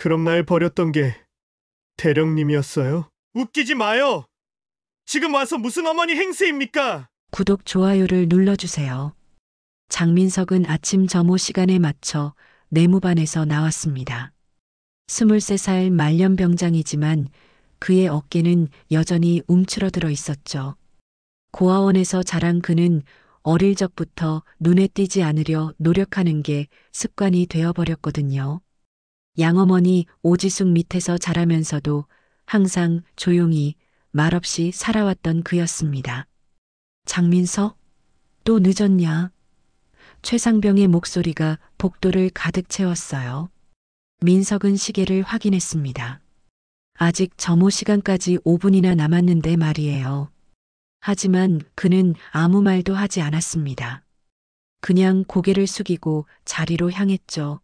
그럼 날 버렸던 게 대령님이었어요? 웃기지 마요! 지금 와서 무슨 어머니 행세입니까? 구독, 좋아요를 눌러주세요. 장민석은 아침 점호 시간에 맞춰 내무반에서 나왔습니다. 23살 말년병장이지만 그의 어깨는 여전히 움츠러들어 있었죠. 고아원에서 자란 그는 어릴 적부터 눈에 띄지 않으려 노력하는 게 습관이 되어버렸거든요. 양어머니 오지숙 밑에서 자라면서도 항상 조용히 말없이 살아왔던 그였습니다. 장민석? 또 늦었냐? 최상병의 목소리가 복도를 가득 채웠어요. 민석은 시계를 확인했습니다. 아직 점호 시간까지 5분이나 남았는데 말이에요. 하지만 그는 아무 말도 하지 않았습니다. 그냥 고개를 숙이고 자리로 향했죠.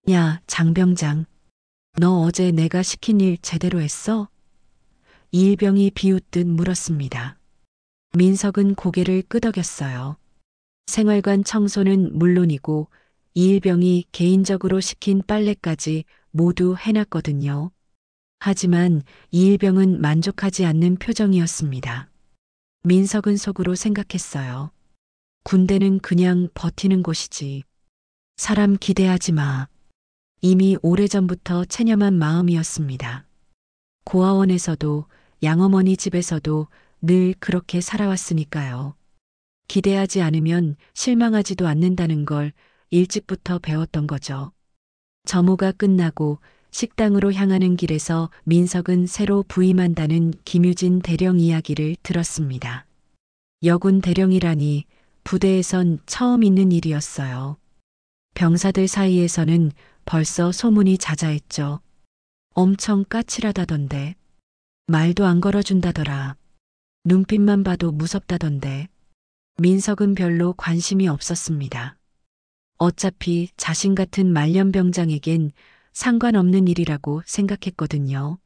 야, 장병장. 너 어제 내가 시킨 일 제대로 했어? 이일병이 비웃듯 물었습니다. 민석은 고개를 끄덕였어요. 생활관 청소는 물론이고 이일병이 개인적으로 시킨 빨래까지 모두 해놨거든요. 하지만 이일병은 만족하지 않는 표정이었습니다. 민석은 속으로 생각했어요. 군대는 그냥 버티는 곳이지. 사람 기대하지 마. 이미 오래전부터 체념한 마음이었습니다. 고아원에서도 양어머니 집에서도 늘 그렇게 살아왔으니까요. 기대하지 않으면 실망하지도 않는다는 걸 일찍부터 배웠던 거죠. 점호가 끝나고 식당으로 향하는 길에서 민석은 새로 부임한다는 김유진 대령 이야기를 들었습니다. 여군 대령이라니 부대에선 처음 있는 일이었어요. 병사들 사이에서는 벌써 소문이 자자했죠. 엄청 까칠하다던데. 말도 안 걸어준다더라. 눈빛만 봐도 무섭다던데. 민석은 별로 관심이 없었습니다. 어차피 자신 같은 말년병장에겐 상관없는 일이라고 생각했거든요.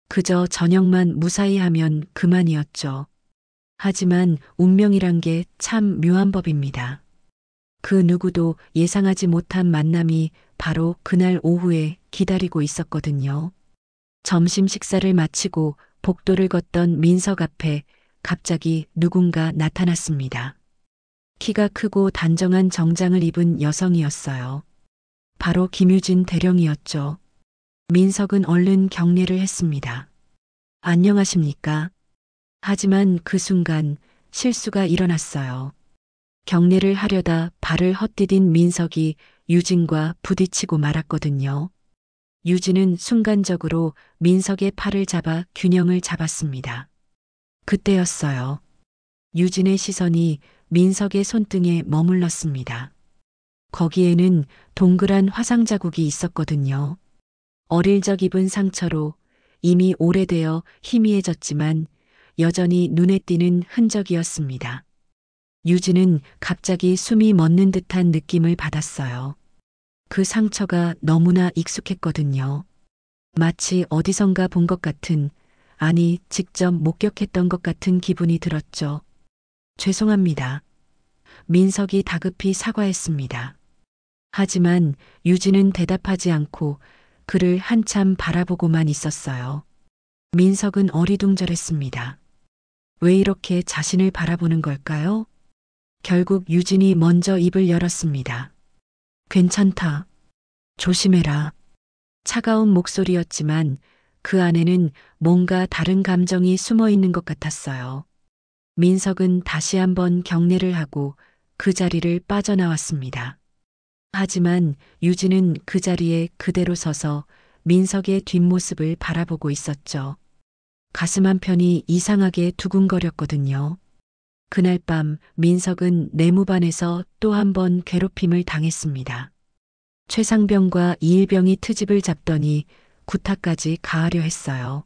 그저 저녁만 무사히 하면 그만이었죠. 하지만 운명이란 게 참 묘한 법입니다. 그 누구도 예상하지 못한 만남이 바로 그날 오후에 기다리고 있었거든요. 점심 식사를 마치고 복도를 걷던 민석 앞에 갑자기 누군가 나타났습니다. 키가 크고 단정한 정장을 입은 여성이었어요. 바로 김유진 대령이었죠. 민석은 얼른 경례를 했습니다. 안녕하십니까? 하지만 그 순간 실수가 일어났어요. 경례를 하려다 발을 헛디딘 민석이 유진과 부딪히고 말았거든요. 유진은 순간적으로 민석의 팔을 잡아 균형을 잡았습니다. 그때였어요. 유진의 시선이 민석의 손등에 머물렀습니다. 거기에는 동그란 화상 자국이 있었거든요. 어릴 적 입은 상처로 이미 오래되어 희미해졌지만 여전히 눈에 띄는 흔적이었습니다. 유진은 갑자기 숨이 멎는 듯한 느낌을 받았어요. 그 상처가 너무나 익숙했거든요. 마치 어디선가 본 것 같은, 아니 직접 목격했던 것 같은 기분이 들었죠. 죄송합니다. 민석이 다급히 사과했습니다. 하지만 유진은 대답하지 않고 그를 한참 바라보고만 있었어요. 민석은 어리둥절했습니다. 왜 이렇게 자신을 바라보는 걸까요? 결국 유진이 먼저 입을 열었습니다. 괜찮다. 조심해라. 차가운 목소리였지만 그 안에는 뭔가 다른 감정이 숨어 있는 것 같았어요. 민석은 다시 한번 경례를 하고 그 자리를 빠져나왔습니다. 하지만 유진은 그 자리에 그대로 서서 민석의 뒷모습을 바라보고 있었죠. 가슴 한편이 이상하게 두근거렸거든요. 그날 밤 민석은 내무반에서 또 한 번 괴롭힘을 당했습니다. 최상병과 이일병이 트집을 잡더니 구타까지 가하려 했어요.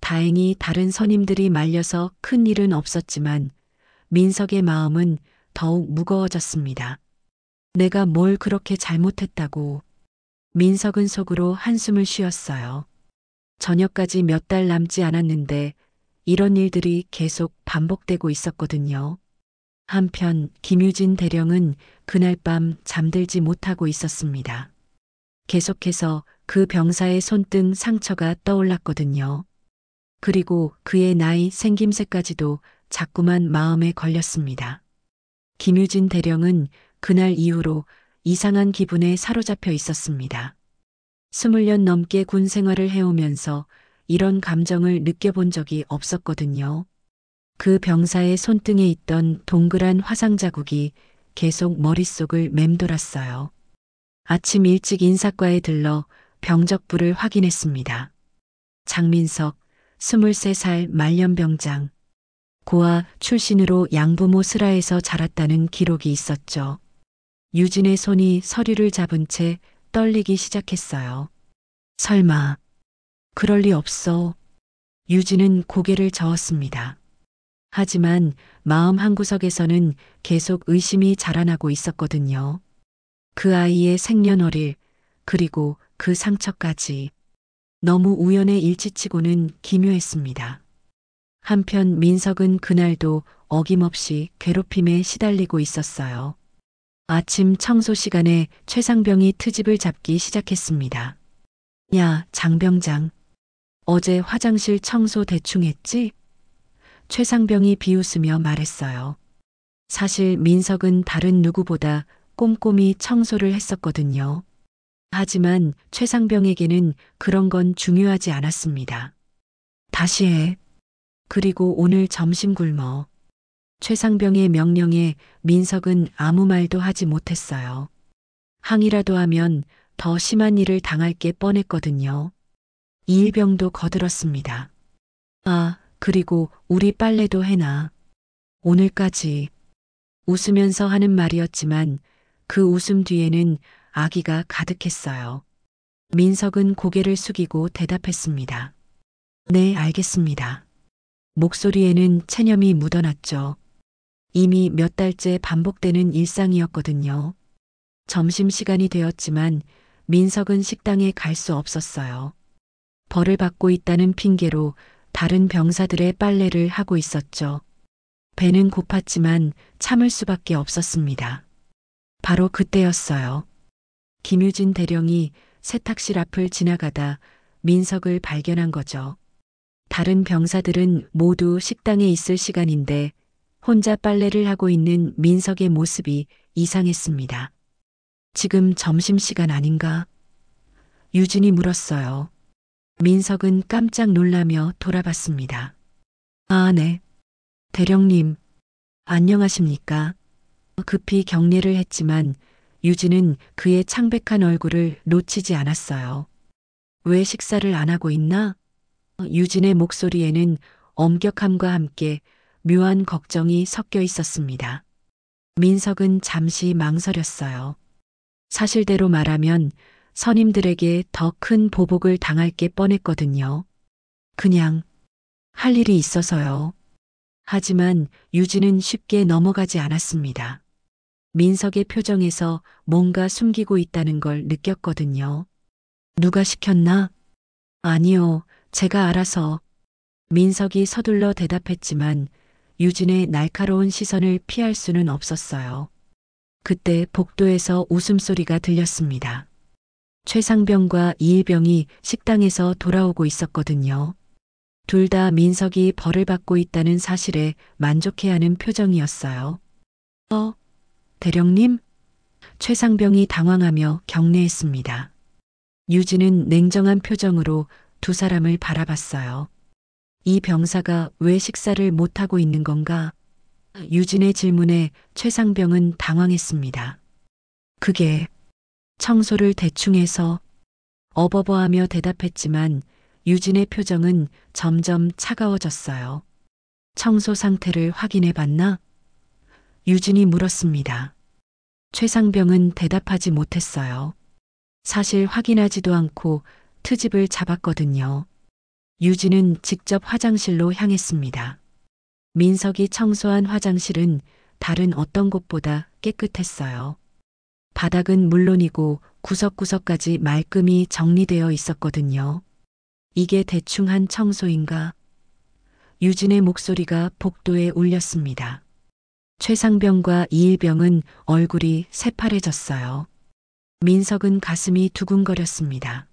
다행히 다른 선임들이 말려서 큰 일은 없었지만 민석의 마음은 더욱 무거워졌습니다. 내가 뭘 그렇게 잘못했다고. 민석은 속으로 한숨을 쉬었어요. 저녁까지 몇 달 남지 않았는데 이런 일들이 계속 반복되고 있었거든요. 한편 김유진 대령은 그날 밤 잠들지 못하고 있었습니다. 계속해서 그 병사의 손등 상처가 떠올랐거든요. 그리고 그의 나이 생김새까지도 자꾸만 마음에 걸렸습니다. 김유진 대령은 그날 이후로 이상한 기분에 사로잡혀 있었습니다. 20년 넘게 군 생활을 해오면서 이런 감정을 느껴본 적이 없었거든요. 그 병사의 손등에 있던 동그란 화상 자국이 계속 머릿속을 맴돌았어요. 아침 일찍 인사과에 들러 병적부를 확인했습니다. 장민석, 23살 말년병장. 고아 출신으로 양부모 슬하에서 자랐다는 기록이 있었죠. 유진의 손이 서류를 잡은 채 떨리기 시작했어요. 설마, 그럴 리 없어. 유진은 고개를 저었습니다. 하지만 마음 한구석에서는 계속 의심이 자라나고 있었거든요. 그 아이의 생년월일, 그리고 그 상처까지 너무 우연의 일치치고는 기묘했습니다. 한편 민석은 그날도 어김없이 괴롭힘에 시달리고 있었어요. 아침 청소 시간에 최상병이 트집을 잡기 시작했습니다. 야, 장병장. 어제 화장실 청소 대충 했지? 최상병이 비웃으며 말했어요. 사실 민석은 다른 누구보다 꼼꼼히 청소를 했었거든요. 하지만 최상병에게는 그런 건 중요하지 않았습니다. 다시 해. 그리고 오늘 점심 굶어. 최상병의 명령에 민석은 아무 말도 하지 못했어요. 항의라도 하면 더 심한 일을 당할 게 뻔했거든요. 이일병도 거들었습니다. 아, 그리고 우리 빨래도 해놔. 오늘까지. 웃으면서 하는 말이었지만 그 웃음 뒤에는 악의가 가득했어요. 민석은 고개를 숙이고 대답했습니다. 네, 알겠습니다. 목소리에는 체념이 묻어났죠. 이미 몇 달째 반복되는 일상이었거든요. 점심시간이 되었지만 민석은 식당에 갈 수 없었어요. 벌을 받고 있다는 핑계로 다른 병사들의 빨래를 하고 있었죠. 배는 고팠지만 참을 수밖에 없었습니다. 바로 그때였어요. 김유진 대령이 세탁실 앞을 지나가다 민석을 발견한 거죠. 다른 병사들은 모두 식당에 있을 시간인데 혼자 빨래를 하고 있는 민석의 모습이 이상했습니다. 지금 점심시간 아닌가? 유진이 물었어요. 민석은 깜짝 놀라며 돌아봤습니다. 아, 네. 대령님, 안녕하십니까? 급히 경례를 했지만 유진은 그의 창백한 얼굴을 놓치지 않았어요. 왜 식사를 안 하고 있나? 유진의 목소리에는 엄격함과 함께 묘한 걱정이 섞여 있었습니다. 민석은 잠시 망설였어요. 사실대로 말하면 선임들에게 더 큰 보복을 당할 게 뻔했거든요. 그냥 할 일이 있어서요. 하지만 유진은 쉽게 넘어가지 않았습니다. 민석의 표정에서 뭔가 숨기고 있다는 걸 느꼈거든요. 누가 시켰나? 아니요, 제가 알아서. 민석이 서둘러 대답했지만 유진의 날카로운 시선을 피할 수는 없었어요. 그때 복도에서 웃음소리가 들렸습니다. 최상병과 이일병이 식당에서 돌아오고 있었거든요. 둘 다 민석이 벌을 받고 있다는 사실에 만족해하는 표정이었어요. 대령님? 최상병이 당황하며 경례했습니다. 유진은 냉정한 표정으로 두 사람을 바라봤어요. 이 병사가 왜 식사를 못하고 있는 건가? 유진의 질문에 최상병은 당황했습니다. 그게 청소를 대충 해서 어버버하며 대답했지만 유진의 표정은 점점 차가워졌어요. 청소 상태를 확인해 봤나? 유진이 물었습니다. 최상병은 대답하지 못했어요. 사실 확인하지도 않고 트집을 잡았거든요. 유진은 직접 화장실로 향했습니다. 민석이 청소한 화장실은 다른 어떤 곳보다 깨끗했어요. 바닥은 물론이고 구석구석까지 말끔히 정리되어 있었거든요. 이게 대충 한 청소인가? 유진의 목소리가 복도에 울렸습니다. 최상병과 이일병은 얼굴이 새파래졌어요. 민석은 가슴이 두근거렸습니다.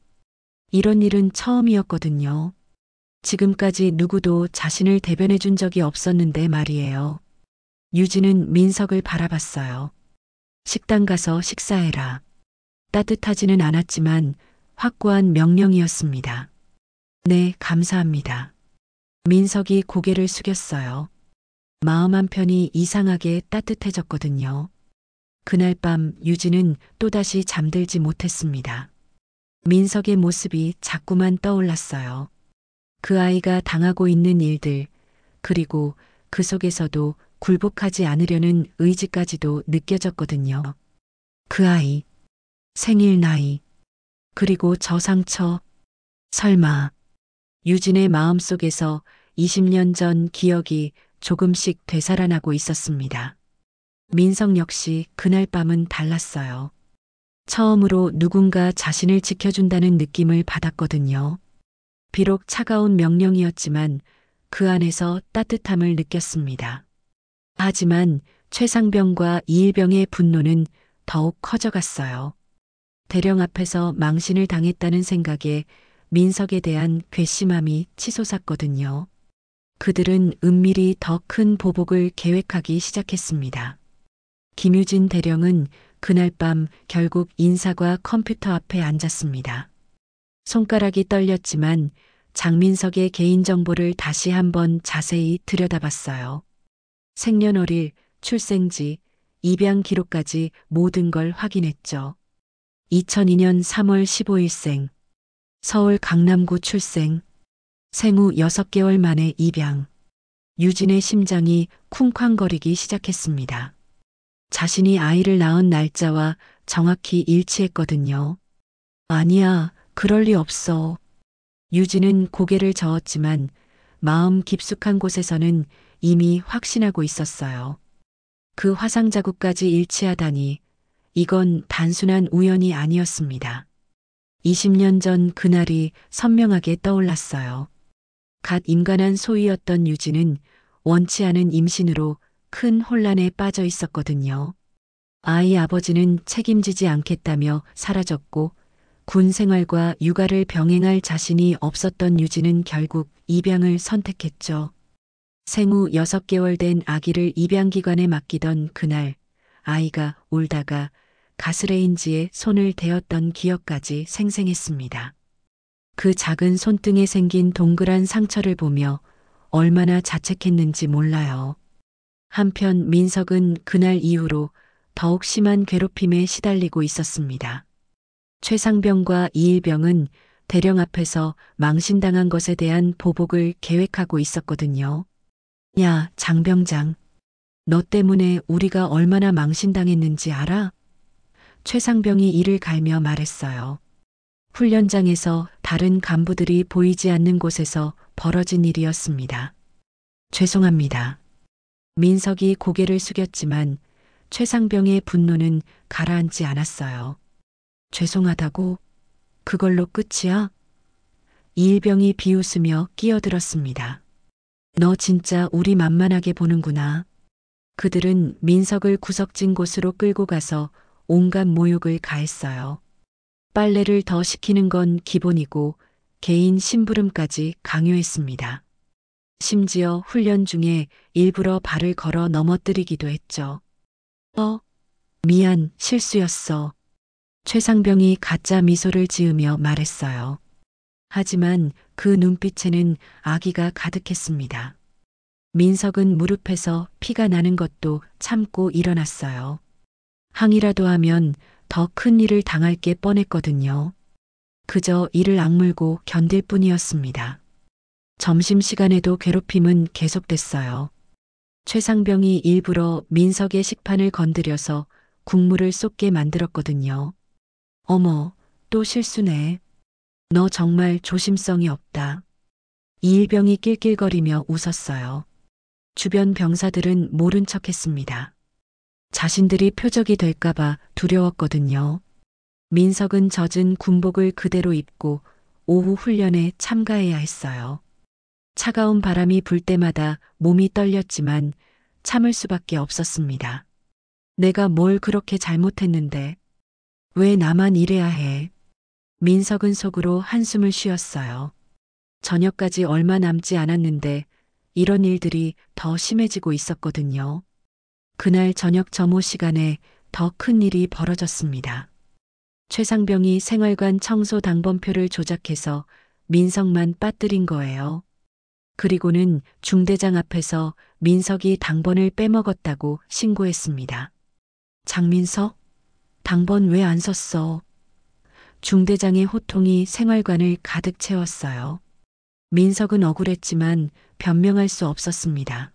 이런 일은 처음이었거든요. 지금까지 누구도 자신을 대변해 준 적이 없었는데 말이에요. 유진은 민석을 바라봤어요. 식당 가서 식사해라. 따뜻하지는 않았지만 확고한 명령이었습니다. 네, 감사합니다. 민석이 고개를 숙였어요. 마음 한편이 이상하게 따뜻해졌거든요. 그날 밤 유진은 또다시 잠들지 못했습니다. 민석의 모습이 자꾸만 떠올랐어요. 그 아이가 당하고 있는 일들, 그리고 그 속에서도 굴복하지 않으려는 의지까지도 느껴졌거든요. 그 아이, 생일 나이, 그리고 저 상처, 설마 유진의 마음속에서 20년 전 기억이 조금씩 되살아나고 있었습니다. 민석 역시 그날 밤은 달랐어요. 처음으로 누군가 자신을 지켜준다는 느낌을 받았거든요. 비록 차가운 명령이었지만 그 안에서 따뜻함을 느꼈습니다. 하지만 최상병과 이일병의 분노는 더욱 커져갔어요. 대령 앞에서 망신을 당했다는 생각에 민석에 대한 괘씸함이 치솟았거든요. 그들은 은밀히 더 큰 보복을 계획하기 시작했습니다. 김유진 대령은 그날 밤 결국 인사과 컴퓨터 앞에 앉았습니다. 손가락이 떨렸지만 장민석의 개인정보를 다시 한번 자세히 들여다봤어요. 생년월일, 출생지, 입양 기록까지 모든 걸 확인했죠. 2002년 3월 15일생, 서울 강남구 출생, 생후 6개월 만에 입양. 유진의 심장이 쿵쾅거리기 시작했습니다. 자신이 아이를 낳은 날짜와 정확히 일치했거든요. 아니야, 그럴 리 없어. 유진은 고개를 저었지만 마음 깊숙한 곳에서는 이미 확신하고 있었어요. 그 화상 자국까지 일치하다니 이건 단순한 우연이 아니었습니다. 20년 전 그날이 선명하게 떠올랐어요. 갓 임관한 소위였던 유진은 원치 않은 임신으로 큰 혼란에 빠져 있었거든요. 아이 아버지는 책임지지 않겠다며 사라졌고 군 생활과 육아를 병행할 자신이 없었던 유진은 결국 입양을 선택했죠. 생후 6개월 된 아기를 입양기관에 맡기던 그날 아이가 울다가 가스레인지에 손을 대었던 기억까지 생생했습니다. 그 작은 손등에 생긴 동그란 상처를 보며 얼마나 자책했는지 몰라요. 한편 민석은 그날 이후로 더욱 심한 괴롭힘에 시달리고 있었습니다. 최상병과 이일병은 대령 앞에서 망신당한 것에 대한 보복을 계획하고 있었거든요. 야, 장병장. 너 때문에 우리가 얼마나 망신당했는지 알아? 최상병이 이를 갈며 말했어요. 훈련장에서 다른 간부들이 보이지 않는 곳에서 벌어진 일이었습니다. 죄송합니다. 민석이 고개를 숙였지만 최상병의 분노는 가라앉지 않았어요. 죄송하다고? 그걸로 끝이야? 이일병이 비웃으며 끼어들었습니다. 너 진짜 우리 만만하게 보는구나. 그들은 민석을 구석진 곳으로 끌고 가서 온갖 모욕을 가했어요. 빨래를 더 시키는 건 기본이고 개인 심부름까지 강요했습니다. 심지어 훈련 중에 일부러 발을 걸어 넘어뜨리기도 했죠. 미안, 실수였어. 최상병이 가짜 미소를 지으며 말했어요. 하지만 그 눈빛에는 악의가 가득했습니다. 민석은 무릎에서 피가 나는 것도 참고 일어났어요. 항의라도 하면 더 큰 일을 당할 게 뻔했거든요. 그저 이를 악물고 견딜 뿐이었습니다. 점심시간에도 괴롭힘은 계속됐어요. 최상병이 일부러 민석의 식판을 건드려서 국물을 쏟게 만들었거든요. 어머, 또 실수네. 너 정말 조심성이 없다. 이일병이 낄낄거리며 웃었어요. 주변 병사들은 모른 척했습니다. 자신들이 표적이 될까봐 두려웠거든요. 민석은 젖은 군복을 그대로 입고 오후 훈련에 참가해야 했어요. 차가운 바람이 불 때마다 몸이 떨렸지만 참을 수밖에 없었습니다. 내가 뭘 그렇게 잘못했는데 왜 나만 이래야 해? 민석은 속으로 한숨을 쉬었어요. 저녁까지 얼마 남지 않았는데 이런 일들이 더 심해지고 있었거든요. 그날 저녁 점호 시간에 더 큰 일이 벌어졌습니다. 최상병이 생활관 청소 당번표를 조작해서 민석만 빠뜨린 거예요. 그리고는 중대장 앞에서 민석이 당번을 빼먹었다고 신고했습니다. 장민석? 당번 왜 안 썼어? 중대장의 호통이 생활관을 가득 채웠어요. 민석은 억울했지만 변명할 수 없었습니다.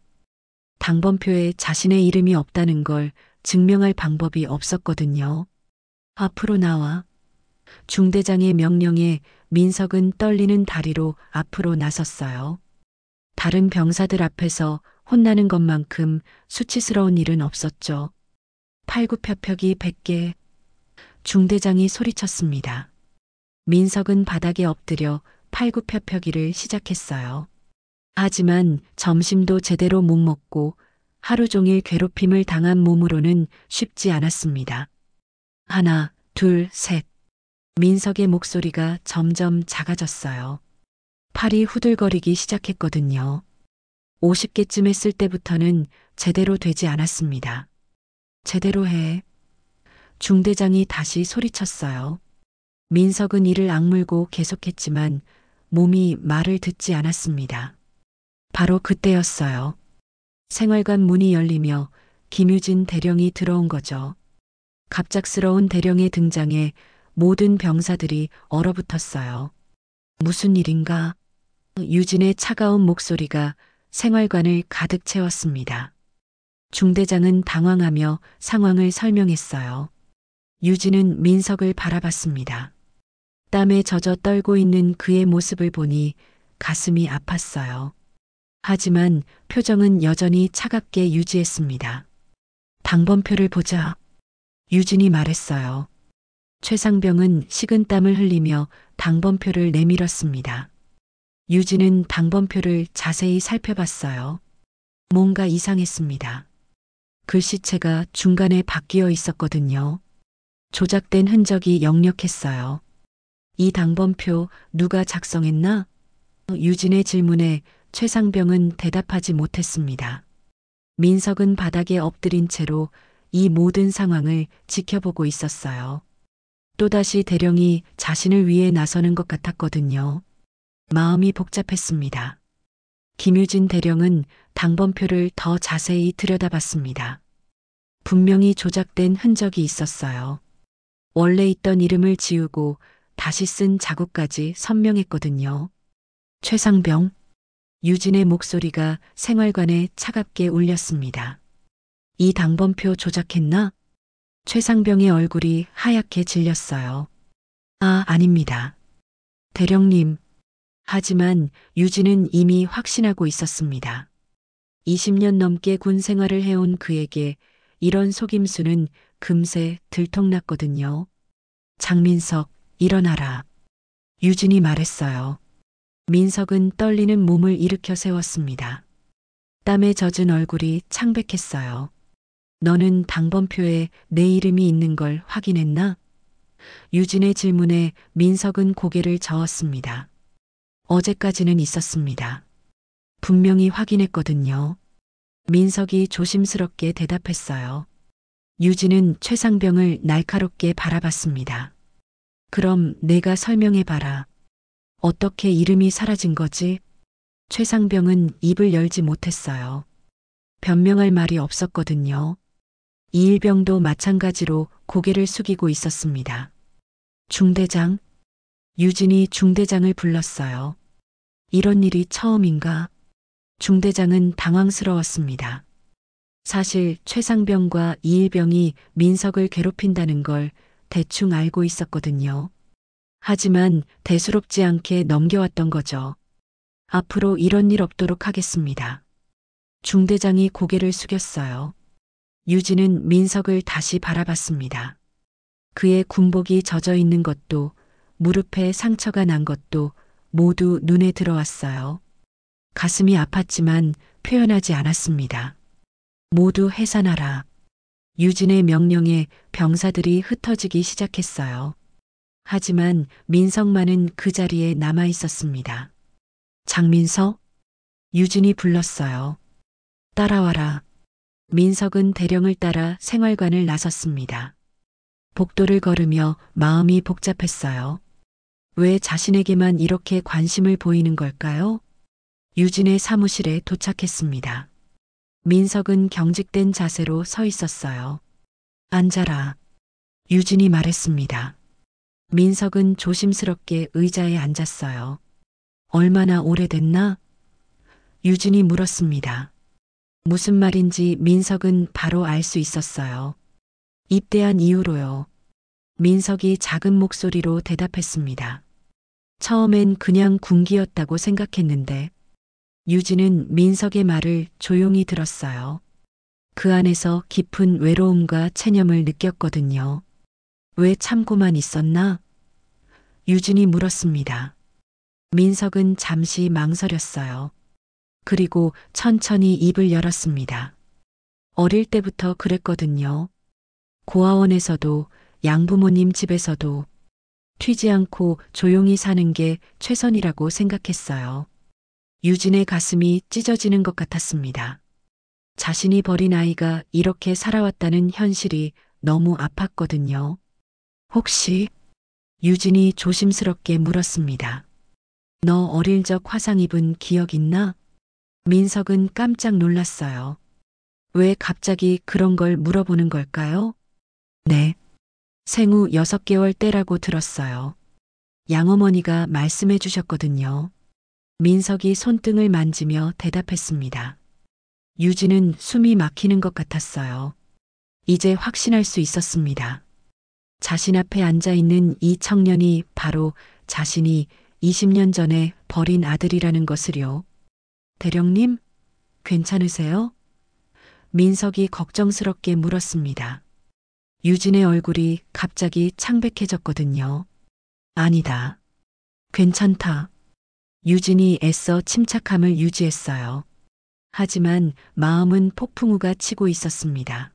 당번표에 자신의 이름이 없다는 걸 증명할 방법이 없었거든요. 앞으로 나와. 중대장의 명령에 민석은 떨리는 다리로 앞으로 나섰어요. 다른 병사들 앞에서 혼나는 것만큼 수치스러운 일은 없었죠. 팔굽혀펴기 100개. 중대장이 소리쳤습니다. 민석은 바닥에 엎드려 팔굽혀펴기를 시작했어요. 하지만 점심도 제대로 못 먹고 하루 종일 괴롭힘을 당한 몸으로는 쉽지 않았습니다. 하나, 둘, 셋. 민석의 목소리가 점점 작아졌어요. 팔이 후들거리기 시작했거든요. 50개쯤 했을 때부터는 제대로 되지 않았습니다. 제대로 해. 중대장이 다시 소리쳤어요. 민석은 이를 악물고 계속했지만 몸이 말을 듣지 않았습니다. 바로 그때였어요. 생활관 문이 열리며 김유진 대령이 들어온 거죠. 갑작스러운 대령의 등장에 모든 병사들이 얼어붙었어요. 무슨 일인가? 유진의 차가운 목소리가 생활관을 가득 채웠습니다. 중대장은 당황하며 상황을 설명했어요. 유진은 민석을 바라봤습니다. 땀에 젖어 떨고 있는 그의 모습을 보니 가슴이 아팠어요. 하지만 표정은 여전히 차갑게 유지했습니다. 당번표를 보자. 유진이 말했어요. 최상병은 식은땀을 흘리며 당번표를 내밀었습니다. 유진은 당번표를 자세히 살펴봤어요. 뭔가 이상했습니다. 글씨체가 중간에 바뀌어 있었거든요. 조작된 흔적이 역력했어요. 이 당번표 누가 작성했나? 유진의 질문에 최상병은 대답하지 못했습니다. 민석은 바닥에 엎드린 채로 이 모든 상황을 지켜보고 있었어요. 또다시 대령이 자신을 위해 나서는 것 같았거든요. 마음이 복잡했습니다. 김유진 대령은 당번표를 더 자세히 들여다봤습니다. 분명히 조작된 흔적이 있었어요. 원래 있던 이름을 지우고 다시 쓴 자국까지 선명했거든요. 최상병. 유진의 목소리가 생활관에 차갑게 울렸습니다. 이 당번표 조작했나? 최상병의 얼굴이 하얗게 질렸어요. 아, 아닙니다. 대령님. 하지만 유진은 이미 확신하고 있었습니다. 20년 넘게 군 생활을 해온 그에게 이런 속임수는 금세 들통났거든요. 장민석, 일어나라. 유진이 말했어요. 민석은 떨리는 몸을 일으켜 세웠습니다. 땀에 젖은 얼굴이 창백했어요. 너는 당번표에 내 이름이 있는 걸 확인했나? 유진의 질문에 민석은 고개를 저었습니다. 어제까지는 있었습니다. 분명히 확인했거든요. 민석이 조심스럽게 대답했어요. 유진은 최상병을 날카롭게 바라봤습니다. 그럼 내가 설명해봐라. 어떻게 이름이 사라진 거지? 최상병은 입을 열지 못했어요. 변명할 말이 없었거든요. 이일병도 마찬가지로 고개를 숙이고 있었습니다. 중대장. 유진이 중대장을 불렀어요. 이런 일이 처음인가? 중대장은 당황스러웠습니다. 사실 최상병과 이일병이 민석을 괴롭힌다는 걸 대충 알고 있었거든요. 하지만 대수롭지 않게 넘겨왔던 거죠. 앞으로 이런 일 없도록 하겠습니다. 중대장이 고개를 숙였어요. 유진은 민석을 다시 바라봤습니다. 그의 군복이 젖어 있는 것도 무릎에 상처가 난 것도 모두 눈에 들어왔어요. 가슴이 아팠지만 표현하지 않았습니다. 모두 해산하라. 유진의 명령에 병사들이 흩어지기 시작했어요. 하지만 민석만은 그 자리에 남아 있었습니다. 장민석? 유진이 불렀어요. 따라와라. 민석은 대령을 따라 생활관을 나섰습니다. 복도를 걸으며 마음이 복잡했어요. 왜 자신에게만 이렇게 관심을 보이는 걸까요? 유진의 사무실에 도착했습니다. 민석은 경직된 자세로 서 있었어요. 앉아라. 유진이 말했습니다. 민석은 조심스럽게 의자에 앉았어요. 얼마나 오래됐나? 유진이 물었습니다. 무슨 말인지 민석은 바로 알 수 있었어요. 입대한 이후로요. 민석이 작은 목소리로 대답했습니다. 처음엔 그냥 군기였다고 생각했는데 유진은 민석의 말을 조용히 들었어요. 그 안에서 깊은 외로움과 체념을 느꼈거든요. 왜 참고만 있었나? 유진이 물었습니다. 민석은 잠시 망설였어요. 그리고 천천히 입을 열었습니다. 어릴 때부터 그랬거든요. 고아원에서도 양부모님 집에서도 튀지 않고 조용히 사는 게 최선이라고 생각했어요. 유진의 가슴이 찢어지는 것 같았습니다. 자신이 버린 아이가 이렇게 살아왔다는 현실이 너무 아팠거든요. 혹시? 유진이 조심스럽게 물었습니다. 너 어릴 적 화상 입은 기억 있나? 민석은 깜짝 놀랐어요. 왜 갑자기 그런 걸 물어보는 걸까요? 네. 생후 6개월 때라고 들었어요. 양어머니가 말씀해 주셨거든요. 민석이 손등을 만지며 대답했습니다. 유진은 숨이 막히는 것 같았어요. 이제 확신할 수 있었습니다. 자신 앞에 앉아 있는 이 청년이 바로 자신이 20년 전에 버린 아들이라는 것을요. 대령님, 괜찮으세요? 민석이 걱정스럽게 물었습니다. 유진의 얼굴이 갑자기 창백해졌거든요. 아니다. 괜찮다. 유진이 애써 침착함을 유지했어요. 하지만 마음은 폭풍우가 치고 있었습니다.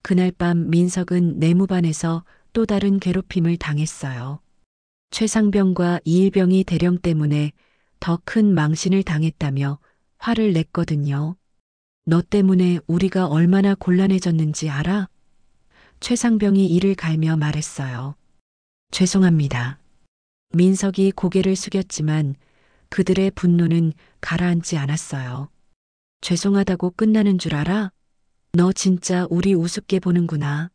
그날 밤 민석은 내무반에서 또 다른 괴롭힘을 당했어요. 최상병과 이일병이 대령 때문에 더 큰 망신을 당했다며 화를 냈거든요. 너 때문에 우리가 얼마나 곤란해졌는지 알아? 최상병이 이를 갈며 말했어요. 죄송합니다. 민석이 고개를 숙였지만 그들의 분노는 가라앉지 않았어요. 죄송하다고 끝나는 줄 알아? 너 진짜 우리 우습게 보는구나.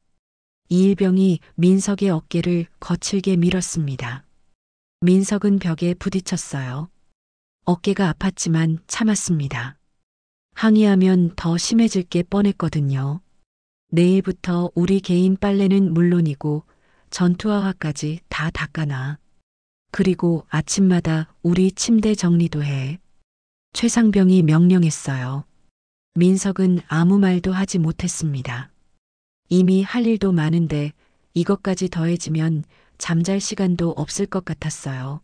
이일병이 민석의 어깨를 거칠게 밀었습니다. 민석은 벽에 부딪혔어요. 어깨가 아팠지만 참았습니다. 항의하면 더 심해질 게 뻔했거든요. 내일부터 우리 개인 빨래는 물론이고 전투화화까지 다 닦아놔. 그리고 아침마다 우리 침대 정리도 해. 최상병이 명령했어요. 민석은 아무 말도 하지 못했습니다. 이미 할 일도 많은데 이것까지 더해지면 잠잘 시간도 없을 것 같았어요.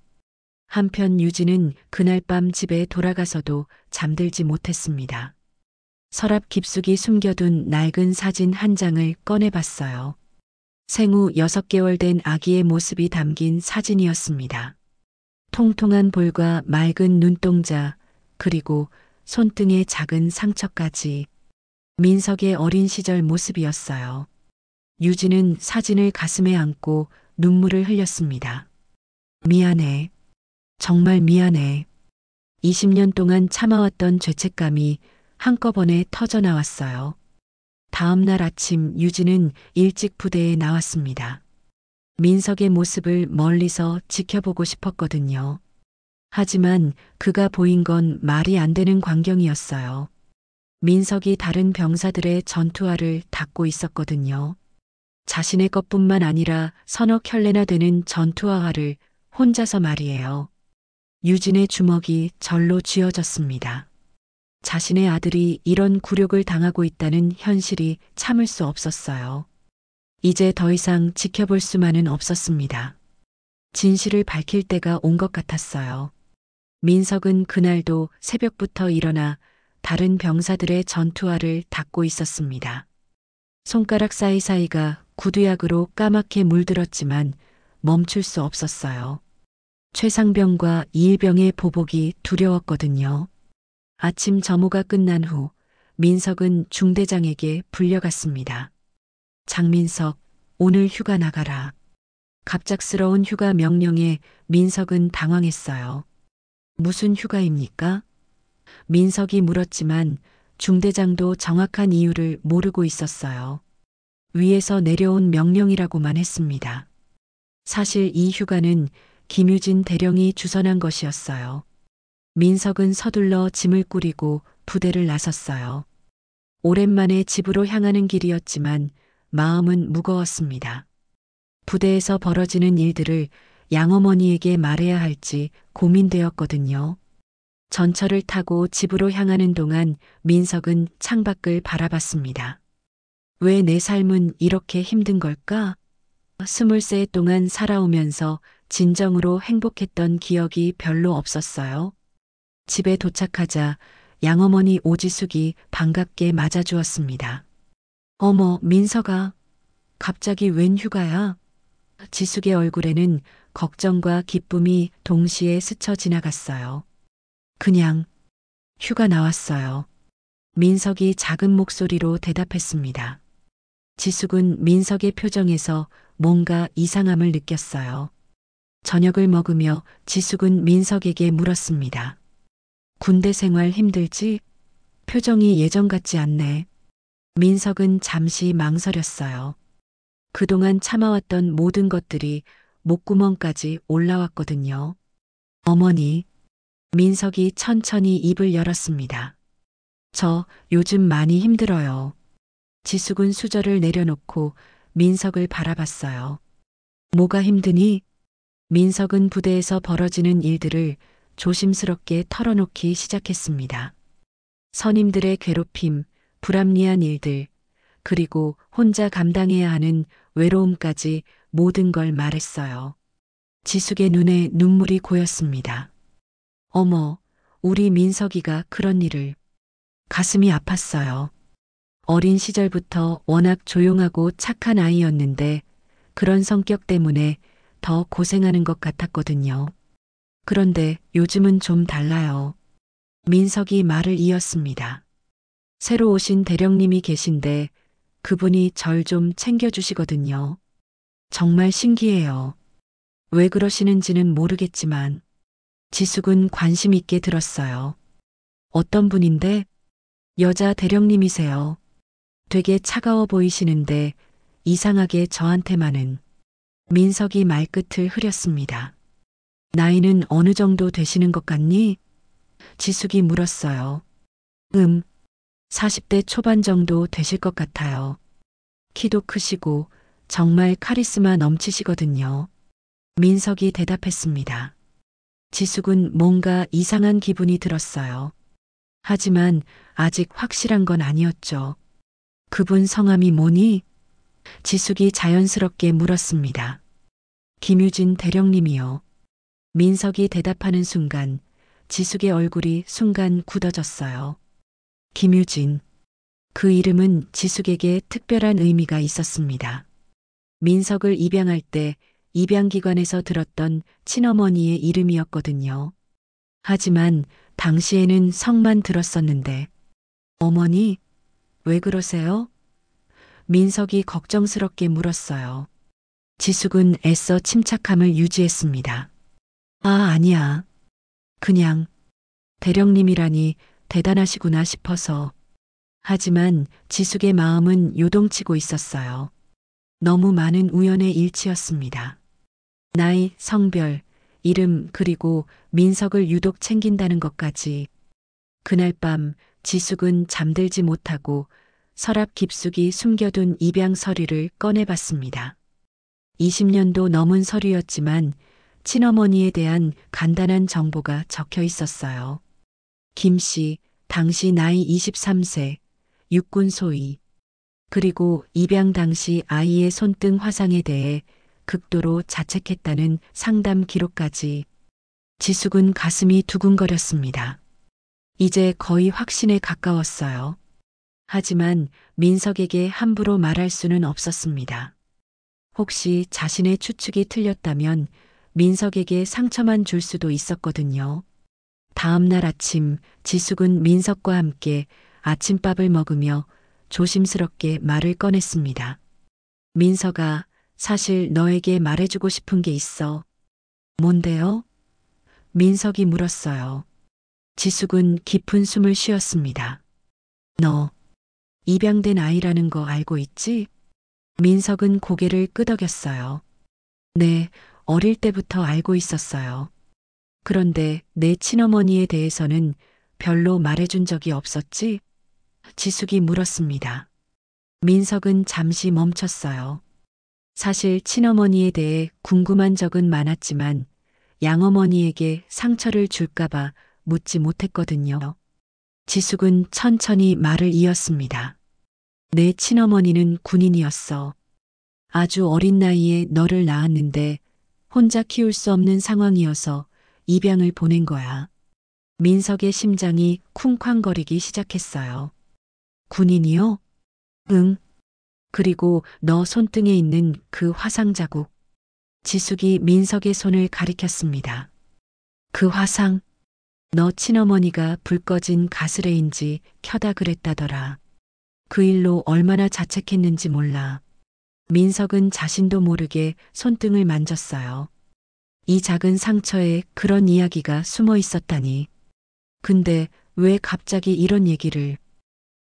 한편 유진은 그날 밤 집에 돌아가서도 잠들지 못했습니다. 서랍 깊숙이 숨겨둔 낡은 사진 한 장을 꺼내봤어요. 생후 6개월 된 아기의 모습이 담긴 사진이었습니다. 통통한 볼과 맑은 눈동자, 그리고 손등의 작은 상처까지 민석의 어린 시절 모습이었어요. 유진은 사진을 가슴에 안고 눈물을 흘렸습니다. 미안해. 정말 미안해. 20년 동안 참아왔던 죄책감이 한꺼번에 터져나왔어요. 다음 날 아침 유진은 일찍 부대에 나왔습니다. 민석의 모습을 멀리서 지켜보고 싶었거든요. 하지만 그가 보인 건 말이 안 되는 광경이었어요. 민석이 다른 병사들의 전투화를 닦고 있었거든요. 자신의 것뿐만 아니라 서너 켤레나 되는 전투화를 혼자서 말이에요. 유진의 주먹이 절로 쥐어졌습니다. 자신의 아들이 이런 굴욕을 당하고 있다는 현실이 참을 수 없었어요. 이제 더 이상 지켜볼 수만은 없었습니다. 진실을 밝힐 때가 온 것 같았어요. 민석은 그날도 새벽부터 일어나 다른 병사들의 전투화를 닦고 있었습니다. 손가락 사이사이가 구두약으로 까맣게 물들었지만 멈출 수 없었어요. 최상병과 이일병의 보복이 두려웠거든요. 아침 점호가 끝난 후 민석은 중대장에게 불려갔습니다. 장민석, 오늘 휴가 나가라. 갑작스러운 휴가 명령에 민석은 당황했어요. 무슨 휴가입니까? 민석이 물었지만 중대장도 정확한 이유를 모르고 있었어요. 위에서 내려온 명령이라고만 했습니다. 사실 이 휴가는 김유진 대령이 주선한 것이었어요. 민석은 서둘러 짐을 꾸리고 부대를 나섰어요. 오랜만에 집으로 향하는 길이었지만 마음은 무거웠습니다. 부대에서 벌어지는 일들을 양어머니에게 말해야 할지 고민되었거든요. 전철을 타고 집으로 향하는 동안 민석은 창밖을 바라봤습니다. 왜 내 삶은 이렇게 힘든 걸까? 20세 동안 살아오면서 진정으로 행복했던 기억이 별로 없었어요. 집에 도착하자 양어머니 오지숙이 반갑게 맞아주었습니다. 어머, 민석아. 갑자기 웬 휴가야? 지숙의 얼굴에는 걱정과 기쁨이 동시에 스쳐 지나갔어요. 그냥 휴가 나왔어요. 민석이 작은 목소리로 대답했습니다. 지숙은 민석의 표정에서 뭔가 이상함을 느꼈어요. 저녁을 먹으며 지숙은 민석에게 물었습니다. 군대 생활 힘들지? 표정이 예전 같지 않네. 민석은 잠시 망설였어요. 그동안 참아왔던 모든 것들이 목구멍까지 올라왔거든요. 어머니, 민석이 천천히 입을 열었습니다. 저 요즘 많이 힘들어요. 지숙은 수저를 내려놓고 민석을 바라봤어요. 뭐가 힘드니? 민석은 부대에서 벌어지는 일들을 조심스럽게 털어놓기 시작했습니다. 선임들의 괴롭힘, 불합리한 일들, 그리고 혼자 감당해야 하는 외로움까지 모든 걸 말했어요. 지숙의 눈에 눈물이 고였습니다. 어머, 우리 민석이가 그런 일을. 가슴이 아팠어요. 어린 시절부터 워낙 조용하고 착한 아이였는데 그런 성격 때문에 더 고생하는 것 같았거든요. 그런데 요즘은 좀 달라요. 민석이 말을 이었습니다. 새로 오신 대령님이 계신데 그분이 절 좀 챙겨주시거든요. 정말 신기해요. 왜 그러시는지는 모르겠지만 지숙은 관심 있게 들었어요. 어떤 분인데? 여자 대령님이세요. 되게 차가워 보이시는데 이상하게 저한테만은. 민석이 말끝을 흐렸습니다. 나이는 어느 정도 되시는 것 같니? 지숙이 물었어요. 40대 초반 정도 되실 것 같아요. 키도 크시고 정말 카리스마 넘치시거든요. 민석이 대답했습니다. 지숙은 뭔가 이상한 기분이 들었어요. 하지만 아직 확실한 건 아니었죠. 그분 성함이 뭐니? 지숙이 자연스럽게 물었습니다. 김유진 대령님이요. 민석이 대답하는 순간 지숙의 얼굴이 순간 굳어졌어요. 김유진. 그 이름은 지숙에게 특별한 의미가 있었습니다. 민석을 입양할 때 입양기관에서 들었던 친어머니의 이름이었거든요. 하지만 당시에는 성만 들었었는데. 어머니, 왜 그러세요? 민석이 걱정스럽게 물었어요. 지숙은 애써 침착함을 유지했습니다. 아니야. 그냥 대령님이라니 대단하시구나 싶어서. 하지만 지숙의 마음은 요동치고 있었어요. 너무 많은 우연의 일치였습니다. 나이, 성별, 이름 그리고 민석을 유독 챙긴다는 것까지. 그날 밤 지숙은 잠들지 못하고 서랍 깊숙이 숨겨둔 입양 서류를 꺼내봤습니다. 20년도 넘은 서류였지만 친어머니에 대한 간단한 정보가 적혀 있었어요. 김 씨, 당시 나이 23세, 육군 소위. 그리고 입양 당시 아이의 손등 화상에 대해 극도로 자책했다는 상담 기록까지. 지숙은 가슴이 두근거렸습니다. 이제 거의 확신에 가까웠어요. 하지만 민석에게 함부로 말할 수는 없었습니다. 혹시 자신의 추측이 틀렸다면 민석에게 상처만 줄 수도 있었거든요. 다음 날 아침 지숙은 민석과 함께 아침밥을 먹으며 조심스럽게 말을 꺼냈습니다. 민석아, 사실 너에게 말해주고 싶은 게 있어. 뭔데요? 민석이 물었어요. 지숙은 깊은 숨을 쉬었습니다. 너 입양된 아이라는 거 알고 있지? 민석은 고개를 끄덕였어요. 네, 어릴 때부터 알고 있었어요. 그런데 내 친어머니에 대해서는 별로 말해준 적이 없었지? 지숙이 물었습니다. 민석은 잠시 멈췄어요. 사실 친어머니에 대해 궁금한 적은 많았지만 양어머니에게 상처를 줄까봐 묻지 못했거든요. 지숙은 천천히 말을 이었습니다. 내 친어머니는 군인이었어. 아주 어린 나이에 너를 낳았는데 혼자 키울 수 없는 상황이어서 입양을 보낸 거야. 민석의 심장이 쿵쾅거리기 시작했어요. 군인이요? 응. 그리고 너 손등에 있는 그 화상 자국. 지숙이 민석의 손을 가리켰습니다. 그 화상, 너 친어머니가 불 꺼진 가스레인지 켜다 그랬다더라. 그 일로 얼마나 자책했는지 몰라. 민석은 자신도 모르게 손등을 만졌어요. 이 작은 상처에 그런 이야기가 숨어 있었다니. 근데 왜 갑자기 이런 얘기를?